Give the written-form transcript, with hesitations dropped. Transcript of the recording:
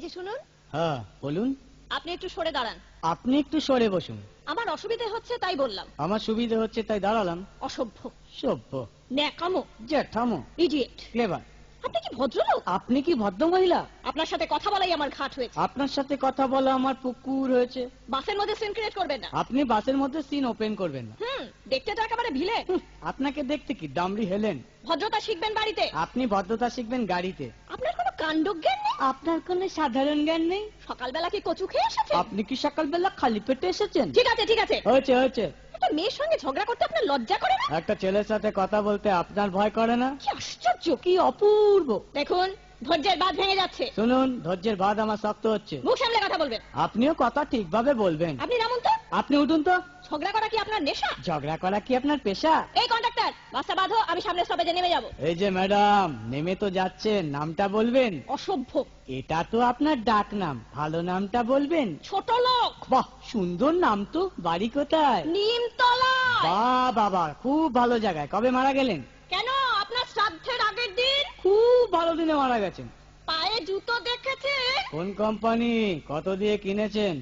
যে শুনুন। হ্যাঁ বলুন। আপনি একটু সরে দাঁড়ান। আপনি একটু সরে বসুন। আমার অসুবিধা হচ্ছে তাই বললাম। আমার সুবিধা হচ্ছে তাই দাঁড়ালাম। অসভ্য, সভ্য, ন্যাকামো, জ্যাঠামো, ইডিয়েট। ক্লেভার। আপনি কি ভদ্রলোক? আপনি কি ভদ্র মহিলা? আপনার সাথে কথা বলাই আমার ঘাট হয়েছে। আপনার সাথে কথা বলা আমার পুকুর হয়েছে। বাসের মধ্যে সিন ক্রিয়েট করবেন না। আপনি বাসের মধ্যে সিন ওপেন করবেন না। দেখতে তো একেবারে ভিলে। আপনাকে দেখতে কি ডামরি হেলেন? ভদ্রতা শিখবেন বাড়িতে। আপনি ভদ্রতা শিখবেন গাড়িতে। আপনার কোনো কাণ্ডজ্ঞান নেই। আপনার কোনো সাধারণ জ্ঞান নেই। সকালবেলা কি কচু খেয়ে এসেছেন? আপনি কি সকালবেলা খালি পেটে এসেছেন? ঠিক আছে ঠিক আছে, হয়েছে হয়েছে। একটা মেয়ের সঙ্গে ঝগড়া করতে আপনার লজ্জা করে না? একটা ছেলের সাথে কথা বলতে আপনার ভয় করে না? কি আশ্চর্য, কি অপূর্ব। দেখুন ধৈর্যের বাঁধ ভেঙে যাচ্ছে। শুনুন, ধৈর্যের বাঁধ আমার শক্ত হচ্ছে। মুখ সামলে কথা বলবেন। আপনিও কথা ঠিকভাবে বলবেন। আপনি নামুন তো। আপনি উঠুন তো। ঝগড়া করা কি আপনার নেশা? ঝগড়া করা কি আপনার পেশা? এই কন্ডাক্টর, বাসটা বাঁধো, আমি সামনে স্টপেজে নেমে যাব। এই যে ম্যাডাম, নেমে তো যাচ্ছেন, নামটা বলবেন। অসভ্য। এটা তো আপনার ডাক নাম, ভালো নামটা বলবেন। ছোট লোক। বাহ, সুন্দর নাম তো। বাড়ি কোথায়? নিমতলা। বাহ বাবা, খুব ভালো জায়গায়। কবে মারা গেলেন? কেন, আপনার শ্রাদ্ধের আগের দিন। খুব ভালো দিনে মারা গেছেন। পায়ে জুতো দেখেছে? কোন কোম্পানি? কত দিয়ে কিনেছেন?